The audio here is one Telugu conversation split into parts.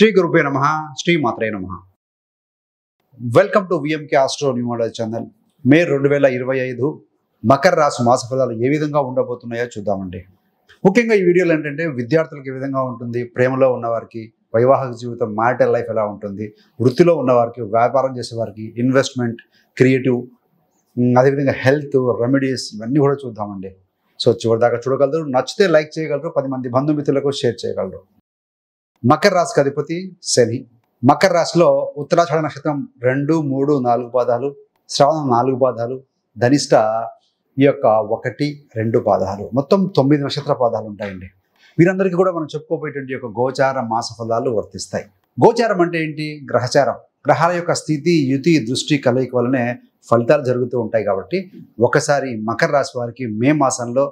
శ్రీ గురుభ్యో నమః శ్రీ మాత్రే నమః welcome to VMK astro new model channel. May 2025 మకర రాశి మాస ఫలాలు ఏ విధంగా ఉండబోతున్నాయో చూద్దామండి. ముఖ్యంగా ఈ వీడియోలో ఏంటంటే విద్యార్థులకు ఏ విధంగా ఉంటుంది, ప్రేమలో ఉన్నవారికి వైవాహిక జీవితం, మ్యారిటల్ లైఫ్ ఎలా ఉంటుంది, వృత్తిలో ఉన్నవారికి, వ్యాపారం చేసేవారికి, ఇన్వెస్ట్మెంట్, క్రియేటివ్, అదేవిధంగా హెల్త్ రెమెడీస్ ఇవన్నీ కూడా చూద్దామండి. సో చివరిదాకా చూడగలరు, నచ్చితే లైక్ చేయగలరు, 10 మంది బంధుమిత్రులకు షేర్ చేయగలరు. మకర రాశికి అధిపతి శని. మకర రాశిలో ఉత్తరాషాఢ నక్షత్రం 2, 3, 4 పాదాలు, శ్రవణం 4 పాదాలు, ధనిష్ట ఈ యొక్క 1, 2 పాదాలు, మొత్తం 9 నక్షత్ర పాదాలు ఉంటాయండి. వీరందరికీ కూడా మనం చెప్పుకోబోయేటువంటి యొక్క గోచార మాస ఫలాలు వర్తిస్తాయి. గోచారం అంటే ఏంటి? గ్రహచారం. గ్రహాల యొక్క స్థితి, యుతి, దృష్టి కలయిక వల్లనే ఫలితాలు జరుగుతూ ఉంటాయి. కాబట్టి ఒకసారి మకర రాశి వారికి మే మాసంలో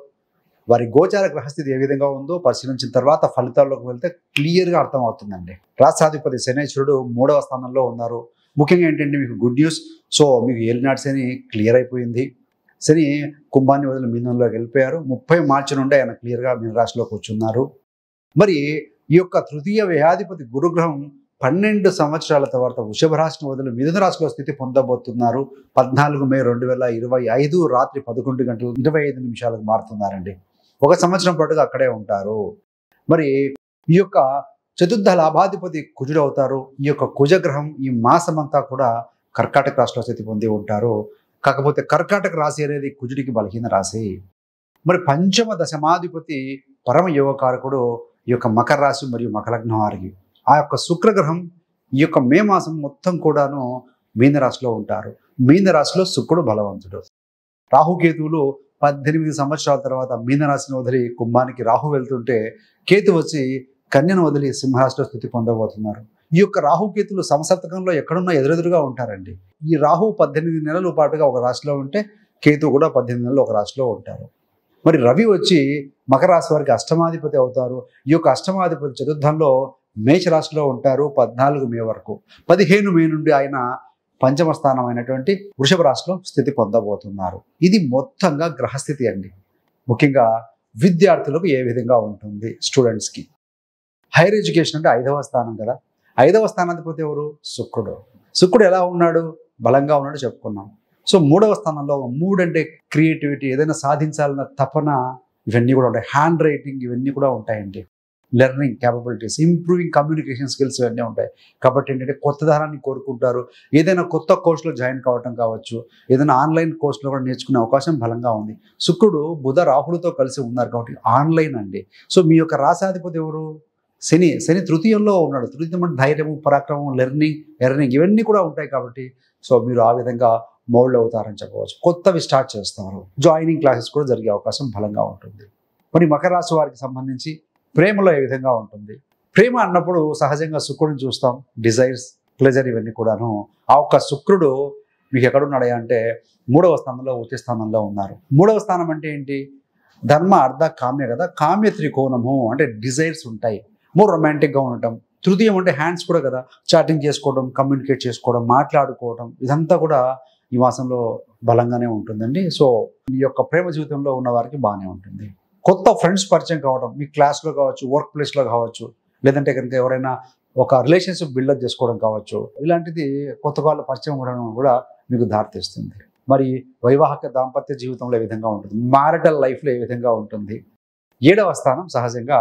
వారి గోచార గ్రహస్థితి ఏ విధంగా ఉందో పరిశీలించిన తర్వాత ఫలితాల్లోకి వెళ్తే క్లియర్గా అర్థమవుతుందండి. రాష్ట్రాధిపతి శనైశ్వరుడు 3వ స్థానంలో ఉన్నారు. ముఖ్యంగా ఏంటంటే మీకు గుడ్ న్యూస్. సో మీకు ఏలినాటి శని క్లియర్ అయిపోయింది. శని కుంభాన్ని వదిలి మీనంలోకి వెళ్ళిపోయారు. 30 మార్చి నుండి ఆయన క్లియర్గా మీన రాశిలో కూర్చున్నారు. మరి ఈ యొక్క తృతీయ వ్యయాధిపతి గురుగ్రహం 12 సంవత్సరాల తర్వాత వృషభ రాశిని వదిలి మిథున రాశిలో స్థితి పొందబోతున్నారు. 14 మే 2025 రాత్రి 11 గంటల 25 నిమిషాలకు మారుతున్నారండి. 1 సంవత్సరం పాటుగా అక్కడే ఉంటారు. మరి ఈ యొక్క చతుర్థ లాభాధిపతి కుజుడు అవుతారు. ఈ యొక్క కుజగ్రహం ఈ మాసం అంతా కూడా కర్కాటక రాశిలో స్థితి పొంది ఉంటారు. కాకపోతే కర్కాటక రాశి అనేది కుజుడికి బలహీన రాశి. మరి పంచమ దశమాధిపతి పరమ యోగకారకుడు ఈ యొక్క మకర రాశి మరియు మకర లగ్నం వారికి. ఆ యొక్క శుక్రగ్రహం ఈ యొక్క మే మాసం మొత్తం కూడాను మీన రాశిలో ఉంటారు. మీన రాశిలో శుక్రుడు బలవంతుడు. రాహుకేతువులు 18 సంవత్సరాల తర్వాత మీన రాశిని వదిలి కుంభానికి రాహు వెళ్తుంటే కేతు వచ్చి కన్యను వదిలి సింహరాశిలో స్థితి పొందబోతున్నారు. ఈ యొక్క రాహుకేతులు సంసప్తకంలో ఎక్కడున్నా ఎదురెదురుగా ఉంటారండి. ఈ రాహు 18 నెలల పాటుగా ఒక రాశిలో ఉంటే కేతు కూడా 18 నెలలు ఒక రాశిలో ఉంటారు. మరి రవి వచ్చి మకర రాశి వారికి అష్టమాధిపతి అవుతారు. ఈ యొక్క అష్టమాధిపతి చతుర్థంలో మేషరాశిలో ఉంటారు 14 మే వరకు. 15 మే నుండి ఆయన పంచమ స్థానం అయినటువంటి వృషభ రాశిలో స్థితి పొందబోతున్నారు. ఇది మొత్తంగా గ్రహస్థితి అండి. ముఖ్యంగా విద్యార్థులకు ఏ విధంగా ఉంటుంది, స్టూడెంట్స్కి. హైయర్ ఎడ్యుకేషన్ అంటే 5వ స్థానం కదా. 5వ స్థానాధిపతి ఎవరు? శుక్రుడు. శుక్రుడు ఎలా ఉన్నాడు? బలంగా ఉన్నాడు చెప్పుకున్నాం. సో 3వ స్థానంలో 3 అంటే క్రియేటివిటీ, ఏదైనా సాధించాలన్న తపన, ఇవన్నీ కూడా ఉంటాయి. హ్యాండ్ రైటింగ్ ఇవన్నీ కూడా ఉంటాయండి. Learning capabilities, improving communication skills ఇవన్నీ ఉంటాయి. కాబట్టి ఏంటంటే కొత్త ధనాన్ని కోరుకుంటారు. ఏదైనా కొత్త కోర్సులో జాయిన్ కావటం కావచ్చు, ఏదైనా ఆన్లైన్ కోర్సులో కూడా నేర్చుకునే అవకాశం బలంగా ఉంది. శుక్రుడు బుధ రాహులతో కలిసి ఉన్నారు కాబట్టి ఆన్లైన్ అండి. సో మీ యొక్క రాశాధిపతి ఎవరు? శని. శని తృతీయంలో ఉన్నాడు. తృతీయం అంటే ధైర్యము, పరాక్రమం, లెర్నింగ్, ఎర్నింగ్ ఇవన్నీ కూడా ఉంటాయి. కాబట్టి సో మీరు ఆ విధంగా మౌల్డ్ అవుతారని చెప్పవచ్చు. కొత్తవి స్టార్ట్ చేస్తారు. జాయినింగ్ క్లాసెస్ కూడా జరిగే అవకాశం బలంగా ఉంటుంది. మరి మకర రాశి వారికి సంబంధించి ప్రేమలో ఏ విధంగా ఉంటుంది? ప్రేమ అన్నప్పుడు సహజంగా శుక్రుడిని చూస్తాం. డిజైర్స్, ప్లెజర్ ఇవన్నీ కూడాను. ఆ ఒక్క శుక్రుడు మీకు ఎక్కడున్నాడా అంటే 3వ స్థానంలో, ఉచ్చ స్థానంలో ఉన్నారు. 3వ స్థానం అంటే ఏంటి? ధర్మ, అర్థ, కామ్య కదా. కామ్య త్రికోణము అంటే డిజైర్స్ ఉంటాయి, మోర్ రొమాంటిక్గా ఉండటం. తృతీయం అంటే హ్యాండ్స్ కూడా కదా. చాటింగ్ చేసుకోవడం, కమ్యూనికేట్ చేసుకోవడం, మాట్లాడుకోవడం, ఇదంతా కూడా ఈ మాసంలో బలంగానే ఉంటుందండి. సో ఈ యొక్క ప్రేమ జీవితంలో ఉన్న వారికి బాగానే ఉంటుంది. కొత్త ఫ్రెండ్స్ పరిచయం కావడం, మీ క్లాస్లో కావచ్చు, వర్క్ ప్లేస్లో కావచ్చు, లేదంటే కనుక ఎవరైనా ఒక రిలేషన్షిప్ బిల్డప్ చేసుకోవడం కావచ్చు, ఇలాంటిది కొత్త వాళ్ళు పరిచయం ఉండడం కూడా మీకు దారితీస్తుంది. మరి వైవాహిక దాంపత్య జీవితంలో ఏ విధంగా ఉంటుంది, మ్యారిటల్ లైఫ్లో ఏ విధంగా ఉంటుంది? 7వ స్థానం సహజంగా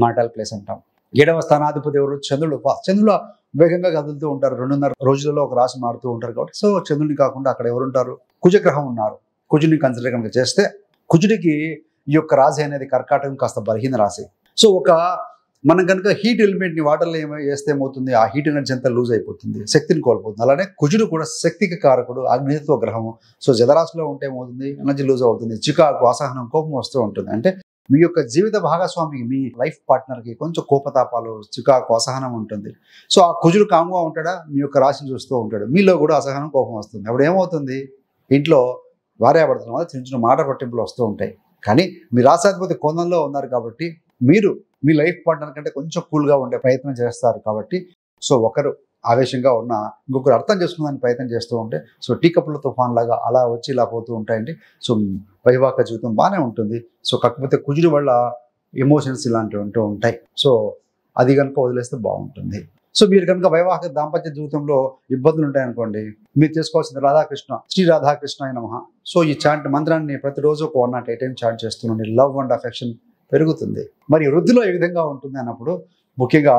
మ్యారిటల్ ప్లేస్ అంటాం. 7వ స్థానాధిపతి ఎవరు? చంద్రుడు. చంద్రుడు వేగంగా కదులుతూ ఉంటారు. 2.5 రోజులలో ఒక రాశి మారుతూ ఉంటారు. కాబట్టి సో చంద్రుడిని కాకుండా అక్కడ ఎవరు ఉంటారు? కుజగ్రహం ఉన్నారు. కుజుడిని కన్సిడర్ కనుక చేస్తే కుజుడికి ఈ యొక్క రాశి అనేది కర్కాటకం కాస్త బలహీన రాశి. సో మనం కనుక హీట్ ఎలిమెంట్ని వాటర్లో వేస్తే ఏమవుతుంది? ఆ హీట్ ఎనర్జీ అంతా లూజ్ అయిపోతుంది, శక్తిని కోల్పోతుంది. అలానే కుజుడు కూడా శక్తికి కారకుడు, అగ్నితో గ్రహము. సో జలరాశిలో ఉంటే ఏమవుతుంది? ఎనర్జీ లూజ్ అవుతుంది, చికాకు, అసహనం, కోపం వస్తూ ఉంటుంది. అంటే మీ యొక్క జీవిత భాగస్వామికి, మీ లైఫ్ పార్ట్నర్కి కొంచెం కోపతాపాలు, చికాకు, అసహనం ఉంటుంది. సో ఆ కుజుడు కాముగా ఉంటాడా? మీ యొక్క రాశిని చూస్తూ ఉంటాడు. మీలో కూడా అసహనం, కోపం వస్తుంది. అప్పుడు ఏమవుతుంది? ఇంట్లో భార్యాభర్తల వల్ల చిన్న చిన్న మాట పట్టింపులు వస్తూ ఉంటాయి. కానీ మీ రాశాధిపతి కోణంలో ఉన్నారు కాబట్టి మీరు మీ లైఫ్ పార్ట్నర్ కంటే కొంచెం కూల్గా ఉండే ప్రయత్నం చేస్తారు. కాబట్టి సో ఒకరు ఆవేశంగా ఉన్న ఇంకొకరు అర్థం చేసుకునే ప్రయత్నం చేస్తూ ఉంటే సో టీ కప్పుల తుఫాన్ లాగా అలా వచ్చి ఇలా పోతూ ఉంటాయండి. సో వైవాహిక జీవితం బాగానే ఉంటుంది. సో కాకపోతే కుజుడి వల్ల ఎమోషన్స్ ఇలాంటివి ఉంటూ ఉంటాయి. సో అది కనుక వదిలేస్తే బాగుంటుంది. సో మీరు కనుక వైవాహిక దాంపత్య జీవితంలో ఇబ్బందులు ఉంటాయనుకోండి, మీరు చేసుకోవాల్సింది రాధాకృష్ణ శ్రీ రాధాకృష్ణ నమః. సో ఈ చాంట్ మంత్రాన్ని ప్రతిరోజు ఒక 108 టైం చాంట్ చేస్తుండండి. లవ్ అండ్ అఫెక్షన్ పెరుగుతుంది. మరి వృద్ధిలో ఏ విధంగా ఉంటుంది అన్నప్పుడు ముఖ్యంగా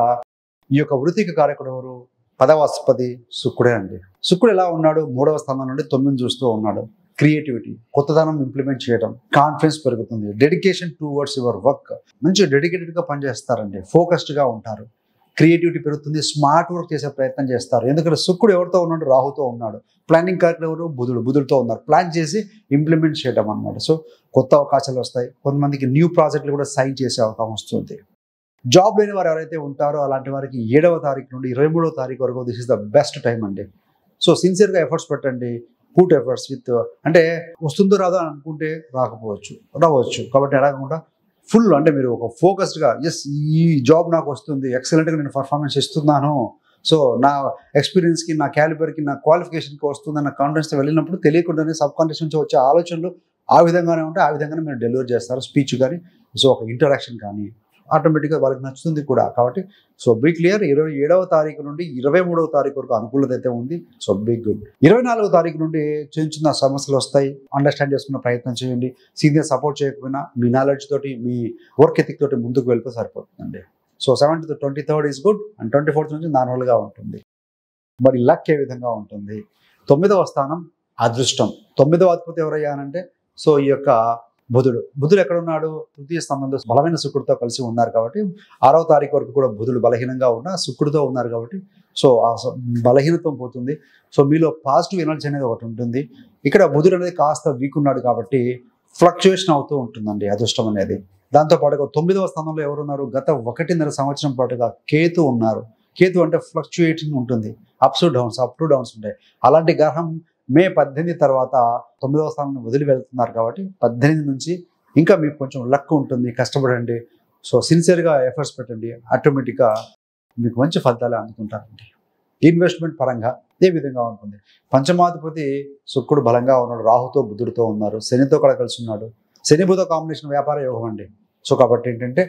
ఈ యొక్క వృత్తికి కారకుడు ఎవరు? పదవాస్పతి శుక్రుడే అండి. శుక్రుడు ఎలా ఉన్నాడు? 3వ స్థానం నుండి 9 చూస్తూ ఉన్నాడు. క్రియేటివిటీ, కొత్తదనం ఇంప్లిమెంట్ చేయడం, కాన్ఫిడెన్స్ పెరుగుతుంది, డెడికేషన్ టువర్డ్స్ యువర్ వర్క్, మంచి డెడికేటెడ్గా పనిచేస్తారండి, ఫోకస్డ్గా ఉంటారు, క్రియేటివిటీ పెరుగుతుంది, స్మార్ట్ వర్క్ చేసే ప్రయత్నం చేస్తారు. ఎందుకంటే శుక్రుడు ఎవరితో ఉన్నాడు? రాహుతో ఉన్నాడు. ప్లానింగ్ కారకుడు ఎవరు? బుధుడితో ఉన్నారు. ప్లాన్ చేసి ఇంప్లిమెంట్ చేయడం అన్నమాట. సో కొత్త అవకాశాలు వస్తాయి. కొంతమందికి న్యూ ప్రాజెక్టులు కూడా సైన్ చేసే అవకాశం వస్తుంది. జాబ్ లేని వారు ఎవరైతే ఉంటారో అలాంటి వారికి 7వ తారీఖు నుండి 23వ తారీఖు వరకు this is the best time అండి. సో సిన్సియర్గా ఎఫర్ట్స్ పెట్టండి. పుట్ ఎఫర్ట్స్ విత్, అంటే వస్తుందో రాదో అని అనుకుంటే రావచ్చు. కాబట్టి అడగకుండా ఫుల్, అంటే మీరు ఒక ఫోకస్డ్గా ఎస్ ఈ జాబ్ నాకు వస్తుంది, ఎక్సలెంట్గా నేను పర్ఫార్మెన్స్ ఇస్తున్నాను, సో నా ఎక్స్పీరియన్స్కి, నా క్యాలిబర్కి, నా క్వాలిఫికేషన్కి వస్తుందన్న కాన్ఫిడెన్స్తో వెళ్ళినప్పుడు తెలియకుండానే సబ్ కాన్షియస్ నుంచి వచ్చే ఆలోచనలు ఆ విధంగానే ఉంటే ఆ విధంగానే మీరు డెలివర్ చేస్తారు. స్పీచ్ కానీ, సో ఒక ఇంటరాక్షన్ కానీ ఆటోమేటిక్గా వాళ్ళకి నచ్చుతుంది కూడా. కాబట్టి సో బీ క్లియర్. 27వ తారీఖు నుండి 23వ తారీఖు వరకు అనుకూలత అయితే ఉంది. So be good. 24వ తారీఖు నుండి చిన్న చిన్న సమస్యలు వస్తాయి. అండర్స్టాండ్ చేసుకునే ప్రయత్నం చేయండి. సీనియర్ సపోర్ట్ చేయకపోయినా మీ నాలెడ్జ్ తోటి, మీ వర్క్ ఎథిక్ తోటి ముందుకు వెళ్తే సరిపోతుందండి. So 7th to 23rd is good and 24th నుంచి నార్మల్గా ఉంటుంది. మరి లక్ ఏ విధంగా ఉంటుంది? 9వ స్థానం అదృష్టం. 9వ అధిపతి ఎవరయ్యానంటే సో ఈ యొక్క బుధుడు ఎక్కడ ఉన్నాడు? తృతీయ స్థానంలో బలమైన శుక్రుడితో కలిసి ఉన్నారు కాబట్టి 6వ తారీఖు వరకు కూడా బుధుడు బలహీనంగా ఉన్న శుక్రుడితో ఉన్నారు కాబట్టి సో ఆ బలహీనత్వం పోతుంది. సో మీలో పాజిటివ్ ఎనర్జీ అనేది ఒకటి ఉంటుంది. ఇక్కడ బుధుడు అనేది కాస్త వీక్ ఉన్నాడు కాబట్టి ఫ్లక్చుయేషన్ అవుతూ ఉంటుందండి అదృష్టం అనేది. దాంతోపాటుగా 9వ స్థానంలో ఎవరున్నారు? గత 1.5 సంవత్సరం పాటుగా కేతు ఉన్నారు. కేతు అంటే ఫ్లక్చుయేటింగ్ ఉంటుంది, అప్ టు డౌన్స్ ఉంటాయి. అలాంటి గ్రహం మే 18 తర్వాత 9వ స్థానాన్ని వదిలి వెళ్తున్నారు కాబట్టి 18 నుంచి ఇంకా మీకు కొంచెం లక్ ఉంటుంది. కష్టపడండి. సో సిన్సియర్గా ఎఫర్ట్స్ పెట్టండి. ఆటోమేటిక్గా మీకు మంచి ఫలితాలు అందుకుంటారండి. ఇన్వెస్ట్మెంట్ పరంగా ఏ విధంగా ఉంటుంది? పంచమాధిపతి శుక్రుడు బలంగా ఉన్నాడు. రాహుతో బుధుడితో ఉన్నారు. శనితో కూడా కలిసి ఉన్నాడు. శని బుధ కాంబినేషన్ వ్యాపార యోగం అండి. సో కాబట్టి ఏంటంటే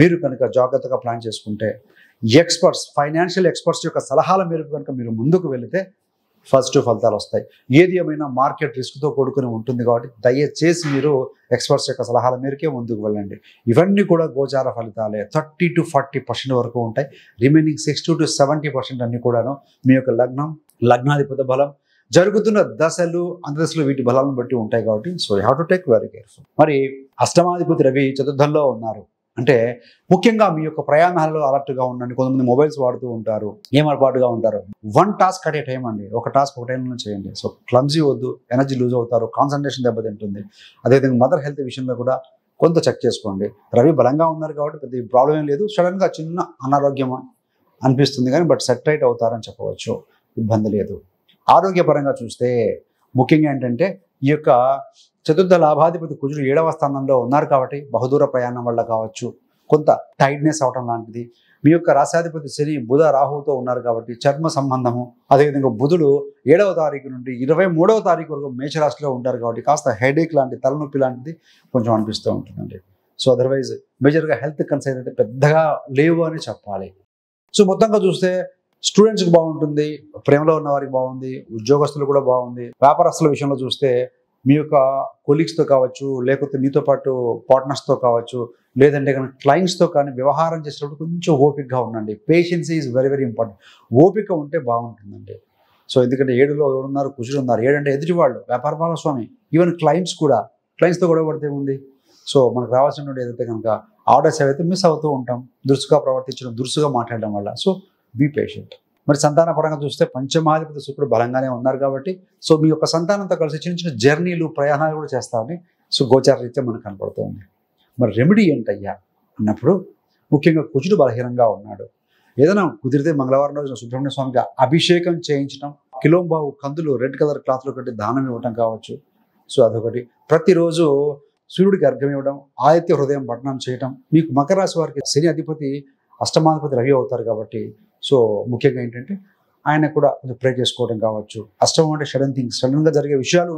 మీరు కనుక జాగ్రత్తగా ప్లాన్ చేసుకుంటే, ఫైనాన్షియల్ ఎక్స్పర్ట్స్ యొక్క సలహాల మేరకు కనుక మీరు ముందుకు వెళితే పాజిటివ్ ఫలితాలు వస్తాయి. ఏది ఏమైనా మార్కెట్ రిస్క్తో కూడుకుని ఉంటుంది కాబట్టి దయచేసి మీరు ఎక్స్పర్ట్స్ యొక్క సలహాల మేరకే ముందుకు వెళ్ళండి. ఇవన్నీ కూడా గోచార ఫలితాలే. 30 to 40% వరకు ఉంటాయి. రిమైనింగ్ 60 to 70% అన్ని కూడాను మీ యొక్క లగ్నాధిపతి బలం, జరుగుతున్న దశలు, అంతదశలు, వీటి బలాలను బట్టి ఉంటాయి కాబట్టి so you have to take very careful. మరి అష్టమాధిపతి రవి చతుర్థంలో ఉన్నారు. అంటే ముఖ్యంగా మీ యొక్క ప్రయాణాలలో అలర్ట్గా ఉండండి. కొంతమంది మొబైల్స్ వాడుతూ ఉంటారు, ఏమర్పాటుగా ఉంటారు. 1 టాస్క్ అట్ ఏ టైం అండి. ఒక టాస్క్ ఒక టైంలో చేయండి. సో క్లమ్జీ వద్దు, ఎనర్జీ లూజ్ అవుతారు, కాన్సన్ట్రేషన్ దెబ్బతింటుంది. అదేవిధంగా మదర్ హెల్త్ విషయంలో కూడా కొంత చెక్ చేసుకోండి. రవి బలంగా ఉన్నారు కాబట్టి పెద్ద ప్రాబ్లం ఏం లేదు. సడన్గా చిన్న అనారోగ్యం అనిపిస్తుంది కానీ బట్ సెట్ రైట్ అవుతారని చెప్పవచ్చు, ఇబ్బంది లేదు. ఆరోగ్యపరంగా చూస్తే ముఖ్యంగా ఏంటంటే ఈ యొక్క చతుర్థ లాభాధిపతి కుజుడు 7వ స్థానంలో ఉన్నారు కాబట్టి బహుదూర ప్రయాణం వల్ల కావచ్చు, కొంత టైట్నెస్ అవటం లాంటిది. మీ యొక్క రాశాధిపతి శని బుధ రాహువుతో ఉన్నారు కాబట్టి చర్మ సంబంధము, అదేవిధంగా బుధుడు 7వ తారీఖు నుండి 23వ తారీఖు వరకు మేషరాశిలో ఉంటారు కాబట్టి కాస్త హెడేక్ లాంటి, తలనొప్పి లాంటిది కొంచెం అనిపిస్తూ ఉంటుందండి. సో అదర్వైజ్ మేజర్గా హెల్త్ కన్సర్న్ అయితే పెద్దగా లేవు అని చెప్పాలి. సో మొత్తంగా చూస్తే స్టూడెంట్స్కి బాగుంటుంది, ప్రేమలో ఉన్న వారికి బాగుంది, ఉద్యోగస్తులు కూడా బాగుంది. వ్యాపారస్తుల విషయంలో చూస్తే మీ యొక్క కొలీగ్స్తో కావచ్చు, లేకపోతే మీతో పాటు పార్ట్నర్స్తో కావచ్చు, లేదంటే కనుక క్లయింట్స్తో కానీ వ్యవహారం చేసేటప్పుడు కొంచెం ఓపికగా ఉండండి. పేషెన్సీ ఈజ్ వెరీ వెరీ ఇంపార్టెంట్. ఓపిక ఉంటే బాగుంటుందండి. సో ఎందుకంటే 7లో ఎవరున్నారు? కుజుడు ఉన్నారు. 7 అంటే ఎదుటి వాళ్ళు, వ్యాపార భాగస్వామి, ఈవెన్ క్లయింట్స్ కూడా. క్లయింట్స్తో గొడవ పడితే ఉంది. సో మనకు రావాల్సినటువంటి ఏదైతే కనుక ఆర్డర్స్ ఏవైతే మిస్ అవుతూ ఉంటాం, దురుసుగా ప్రవర్తించడం, దురుసుగా మాట్లాడడం వల్ల. So be patient. మరి సంతాన పరంగా చూస్తే పంచమాధిపతి శుక్రుడు బలంగానే ఉన్నారు కాబట్టి సో మీ యొక్క సంతానంతో కలిసి చిన్న చిన్న జర్నీలు, ప్రయాణాలు కూడా చేస్తామని సో గోచార రీత్యా మనకు కనపడుతుంది. మరి రెమెడీ ఏంటయ్యా అన్నప్పుడు ముఖ్యంగా కుజుడు బలహీనంగా ఉన్నాడు. ఏదైనా కుదిరితే మంగళవారం రోజున సుబ్రహ్మణ్య స్వామికి అభిషేకం చేయించడం, కిలోంబావు కందులు రెడ్ కలర్ క్లాత్లో కట్టి దానం ఇవ్వటం కావచ్చు. సో అదొకటి. ప్రతిరోజు సూర్యుడికి అర్ఘ్యం ఇవ్వడం, ఆదిత్య హృదయం పఠనం చేయటం. మీకు మకర రాశి వారికి శని అధిపతి అష్టమాధిపతి రవి అవుతారు కాబట్టి సో ముఖ్యంగా ఏంటంటే ఆయన కూడా ప్రే చేసుకోవడం కావచ్చు. అష్టమం అంటే సడన్గా జరిగే విషయాలు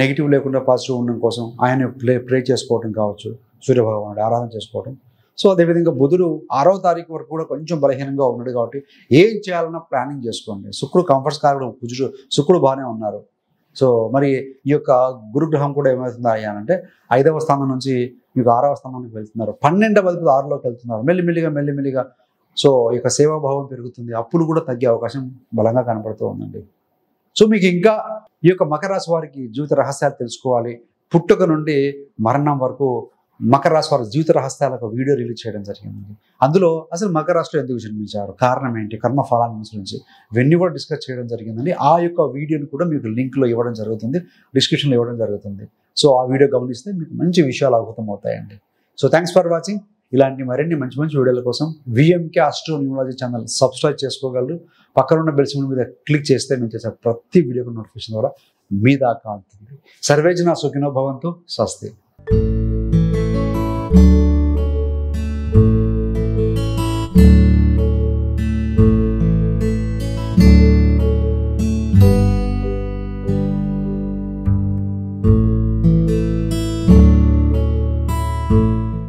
నెగిటివ్ లేకుండా పాజిటివ్ ఉండడం కోసం ఆయన ప్రే చేసుకోవడం కావచ్చు. సూర్యభగవానుడు ఆరాధన చేసుకోవడం. సో అదేవిధంగా బుధుడు 6వ తారీఖు వరకు కూడా కొంచెం బలహీనంగా ఉన్నాడు కాబట్టి ఏం చేయాలన్నా ప్లానింగ్ చేసుకోండి. శుక్రుడు కంఫర్ట్స్ కారకుడు, శుక్రుడు బాగానే ఉన్నారు. సో మరి ఈ యొక్క గురుగ్రహం కూడా ఏమవుతుందా అంటే 5వ స్థానం నుంచి మీకు 6వ స్థానానికి వెళ్తున్నారు. 12వ అధిపతి 6లోకి వెళ్తున్నారు. మెల్లిమెల్లిగా సో ఈ యొక్క సేవాభావం పెరుగుతుంది. అప్పులు కూడా తగ్గే అవకాశం బలంగా కనపడుతూ ఉందండి. సో మీకు ఇంకా ఈ యొక్క మకర రాశి వారికి జీవిత రహస్యాలు తెలుసుకోవాలి, పుట్టుక నుండి మరణం వరకు మకర రాశి వారి జీవిత రహస్యాలకు వీడియో రిలీజ్ చేయడం జరిగింది. అందులో అసలు మకర రాశిలో ఎందుకు జన్మించారు, కారణం ఏంటి, కర్మ ఫలాన్ని అనుసరించి ఇవన్నీ కూడా డిస్కస్ చేయడం జరిగిందండి. ఆ యొక్క వీడియోని కూడా మీకు లింక్లో ఇవ్వడం జరుగుతుంది, డిస్క్రిప్షన్లో ఇవ్వడం జరుగుతుంది. సో ఆ వీడియో గమనిస్తే మీకు మంచి విషయాలు అవగతం అవుతాయండి. So thanks for watching. ఇలాంటి మరిన్ని మంచి మంచి వీడియోల కోసం VMK astro numerology channel subscribe చేసుకోగలరు. పక్కన ఉన్న బెల్ సింబల్ మీద క్లిక్ చేస్తే మేము చేసే ప్రతి వీడియోకి నోటిఫికేషన్ ద్వారా మీ దాకా అందుతుంది. సర్వేజన సుఖినో భవంతు. స్వస్తి.